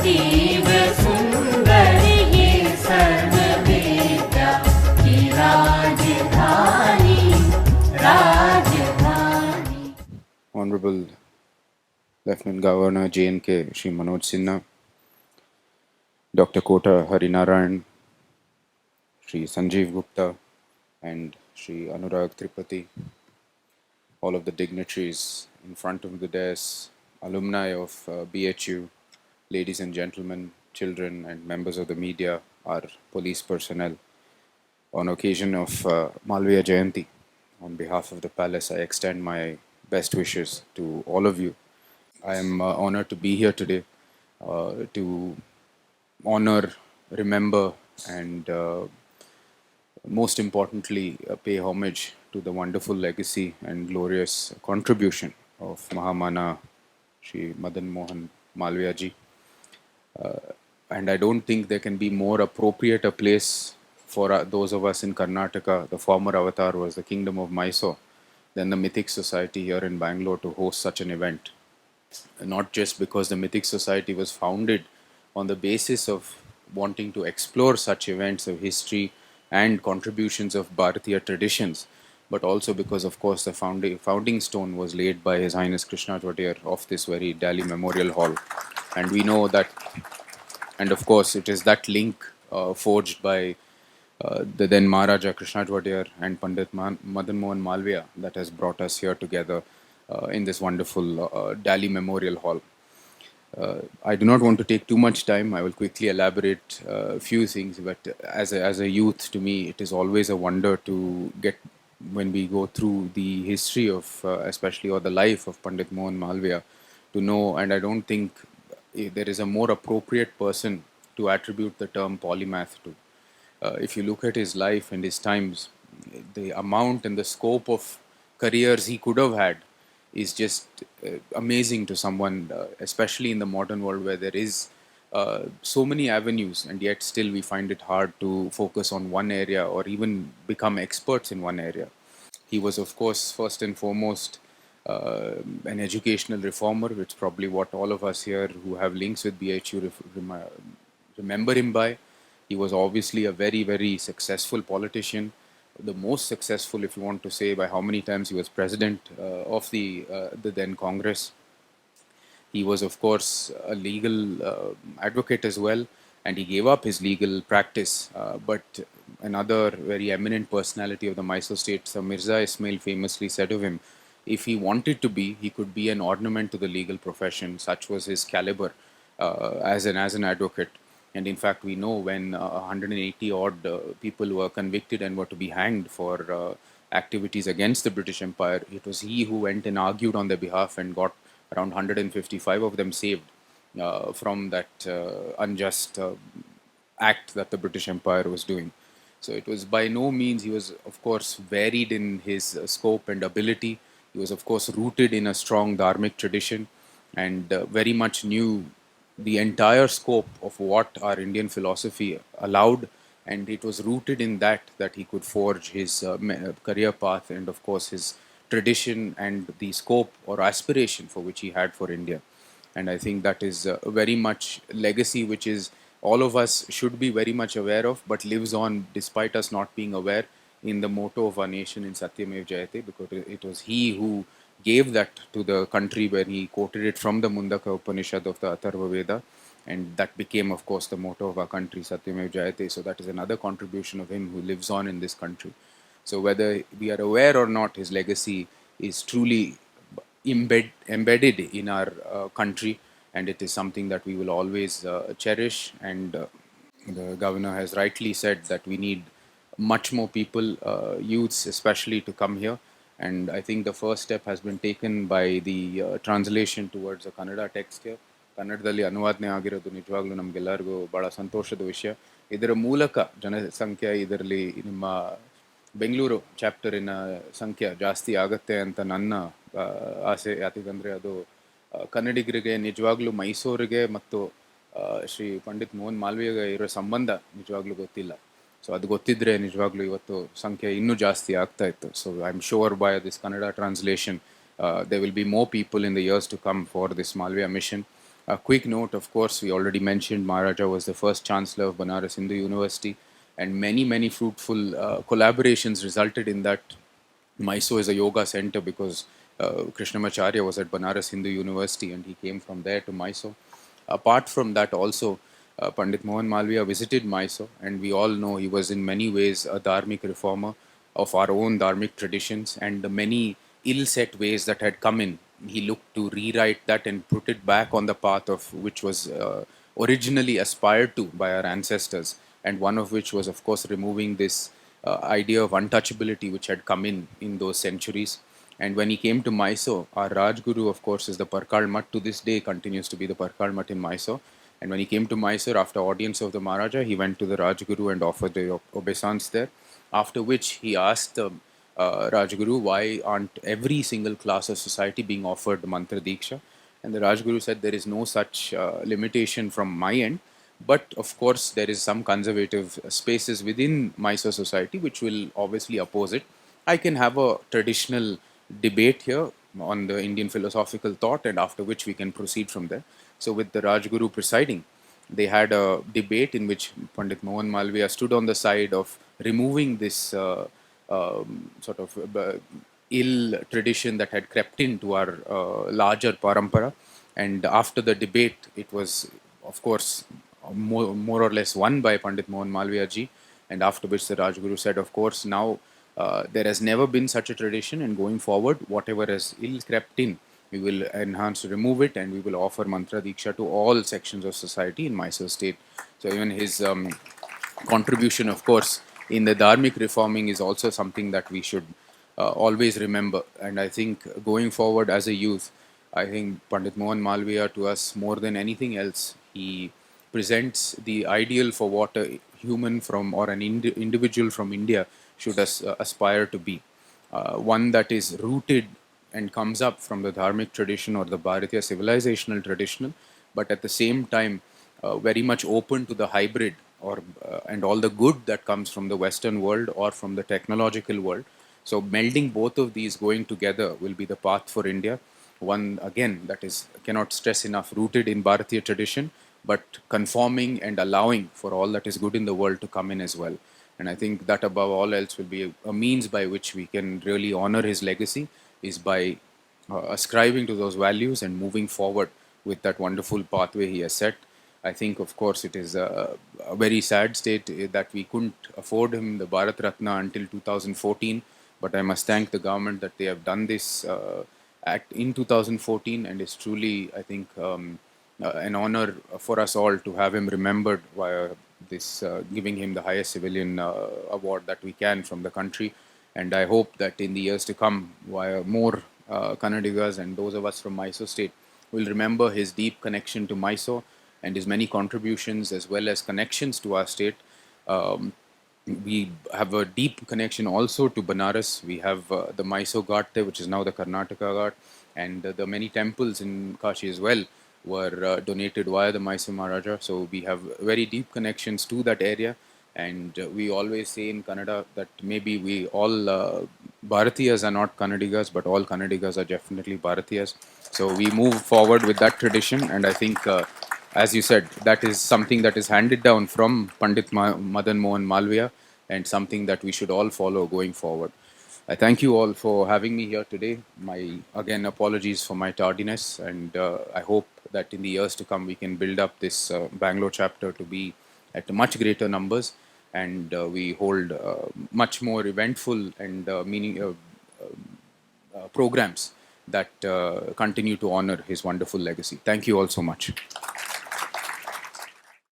शिव सुंदर ये सर्ववेद्या की राजधानी राजधानी। Honorable Lieutenant Governor J&K Shri Manoj Sinha, Dr. Kota Harinarayan, Shri Sanjeev Gupta, and Shri Anurag Tripathi, all of the dignitaries in front of the dais, alumni of BHU, ladies and gentlemen, children, and members of the media, our police personnel. On occasion of Malviya Jayanti, on behalf of the palace, I extend my best wishes to all of you. I am honored to be here today to honor, remember, and most importantly, pay homage to the wonderful legacy and glorious contribution of Mahamana Shri Madan Mohan Malviya ji. And I don't think there can be more appropriate a place for those of us in Karnataka. The former avatar was the Kingdom of Mysore, than the Mythic Society here in Bangalore to host such an event. Not just because the Mythic Society was founded on the basis of wanting to explore such events of history and contributions of Bharatiya traditions, but also because, of course, the founding stone was laid by His Highness Krishnadatta Wadiyar of this very Delhi Memorial Hall. And we know that, and of course, it is that link forged by the then Maharaja Krishnadatta Wadiyar and Pandit Madan Mohan Malviya that has brought us here together in this wonderful Delhi Memorial Hall. I do not want to take too much time. I will quickly elaborate a few things, but as a youth, to me, it is always a wonder to get, when we go through the history of, especially, or the life of Pandit Mohan Malviya, to know, and I don't think there is a more appropriate person to attribute the term polymath to. If you look at his life and his times, the amount and the scope of careers he could have had is just amazing to someone, especially in the modern world where there is so many avenues, and yet still we find it hard to focus on one area or even become experts in one area. He was, of course, first and foremost an educational reformer, which is probably what all of us here who have links with BHU remember him by. He was obviously a very, very successful politician, the most successful, if you want to say, by how many times he was president of the then Congress. He was, of course, a legal advocate as well, and he gave up his legal practice. But another very eminent personality of the Mysore state, Sir Mirza Ismail, famously said of him, if he wanted to be, he could be an ornament to the legal profession. Such was his caliber as an advocate. And in fact, we know when 180 odd people were convicted and were to be hanged for activities against the British Empire, it was he who went and argued on their behalf and got around 155 of them saved from that unjust act that the British Empire was doing. So it was by no means, he was, of course, varied in his scope and ability. He was, of course, rooted in a strong dharmic tradition and very much knew the entire scope of what our Indian philosophy allowed, and it was rooted in that he could forge his career path and, of course, his tradition and the scope or aspiration for which he had for India. And I think that is very much legacy which is all of us should be very much aware of, but lives on despite us not being aware, in the motto of our nation in Satyamev Jayate, because it was he who gave that to the country when he quoted it from the Mundaka Upanishad of the Atharva Veda, and that became, of course, the motto of our country, Satyamev Jayate. So that is another contribution of him who lives on in this country. So whether we are aware or not, his legacy is truly embedded in our country, and it is something that we will always cherish. And the governor has rightly said that we need much more people, youths especially, to come here. And I think the first step has been taken by the translation towards a Kannada text here. ಕನ್ನಡದಲ್ಲಿ ಅನುವಾದನೆ ಆಗಿರೋದು ನಿಜವಾಗ್ಲೂ ನಮಗೆಲ್ಲರಿಗೂ ಭಾಳ ಸಂತೋಷದ ವಿಷಯ. ಇದರ ಮೂಲಕ ಜನಸಂಖ್ಯೆ ಇದರಲ್ಲಿ ನಿಮ್ಮ ಬೆಂಗಳೂರು ಚಾಪ್ಟರಿನ ಸಂಖ್ಯೆ ಜಾಸ್ತಿ ಆಗುತ್ತೆ ಅಂತ ನನ್ನ ಆಸೆ. ಯಾಕಂದರೆ ಅದು ಕನ್ನಡಿಗರಿಗೆ ನಿಜವಾಗ್ಲೂ ಮೈಸೂರಿಗೆ ಮತ್ತು ಶ್ರೀ ಪಂಡಿತ್ ಮೋಹನ್ ಮಾಲ್ವಿಯಾಗೆ ಇರೋ ಸಂಬಂಧ ನಿಜವಾಗ್ಲೂ ಗೊತ್ತಿಲ್ಲ. ಸೊ ಅದು ಗೊತ್ತಿದ್ದರೆ ನಿಜವಾಗ್ಲೂ ಇವತ್ತು ಸಂಖ್ಯೆ ಇನ್ನೂ ಜಾಸ್ತಿ ಆಗ್ತಾ ಇತ್ತು. So I am sure by this Kannada translation there will be more people in the years to come for this Malviya mission. A quick note, of course, we already mentioned Maharaja was the first Chancellor of Banaras Hindu University, and many fruitful collaborations resulted in that. Mysore is a yoga center because Krishnamacharya was at Banaras Hindu University and he came from there to Mysore. Apart from that, also, Pandit Mohan Malviya visited Mysore, and we all know he was in many ways a dharmic reformer of our own dharmic traditions, and the many ill set ways that had come in. He looked to rewrite that and put it back on the path of which was originally aspired to by our ancestors, and one of which was, of course, removing this idea of untouchability which had come in those centuries. And when he came to Mysore, our Rajguru, of course, is the Parkal Mutt to this day, continues to be the Parkal Mutt in Mysore. And when he came to Mysore after audience of the Maharaja, he went to the Rajguru and offered the obeisance there. After which he asked the Rajguru, why aren't every single class of society being offered Mantra Diksha? And the Rajguru said, there is no such limitation from my end. But of course, there is some conservative spaces within Mysore society which will obviously oppose it. I can have a traditional debate here on the Indian philosophical thought, and after which we can proceed from there. So, with the Rajguru presiding, they had a debate in which Pandit Mohan Malviya stood on the side of removing this sort of ill tradition that had crept into our larger parampara. And after the debate, it was, of course, more or less won by Pandit Mohan Malviya ji. And after which the Rajguru said, of course, now there has never been such a tradition, and going forward, whatever has ill crept in, we will enhance, remove it, and we will offer Mantra Diksha to all sections of society in Mysore state. So even his contribution, of course, in the dharmic reforming is also something that we should always remember. And I think going forward as a youth, I think Pandit Mohan Malviya to us more than anything else, he presents the ideal for what a human from or an individual from India should aspire to be. One that is rooted and comes up from the dharmic tradition or the Bharatiya civilizational traditional, but at the same time very much open to the hybrid or and all the good that comes from the Western world or from the technological world. So melding both of these going together will be the path for India. One again that is cannot stress enough, rooted in Bharatiya tradition, but conforming and allowing for all that is good in the world to come in as well. And I think that above all else will be a means by which we can really honor his legacy is by ascribing to those values and moving forward with that wonderful pathway he has set. I think, of course, it is a very sad state that we couldn't afford him the Bharat Ratna until 2014. But I must thank the government that they have done this act in 2014, and it's truly, I think, an honor for us all to have him remembered via this giving him the highest civilian award that we can from the country. And I hope that in the years to come, via more Kannadigas and those of us from Mysore state will remember his deep connection to Mysore and his many contributions as well as connections to our state. Um, we have a deep connection also to Banaras. We have the Mysore Ghat there, which is now the Karnataka Ghat, and the many temples in Kashi as well were donated via the Mysore Maharaja. So we have very deep connections to that area. And we always say in Kannada that maybe we all Bharatiyas are not Kannadigas, but all Kannadigas are definitely Bharatiyas. So we move forward with that tradition, and I think, as you said, that is something that is handed down from Pandit Madan Mohan Malviya, and something that we should all follow going forward. I thank you all for having me here today. My again apologies for my tardiness, and I hope that in the years to come we can build up this Bangalore chapter to be at much greater numbers, and we hold much more eventful and meaning programs that continue to honor his wonderful legacy. Thank you all so much.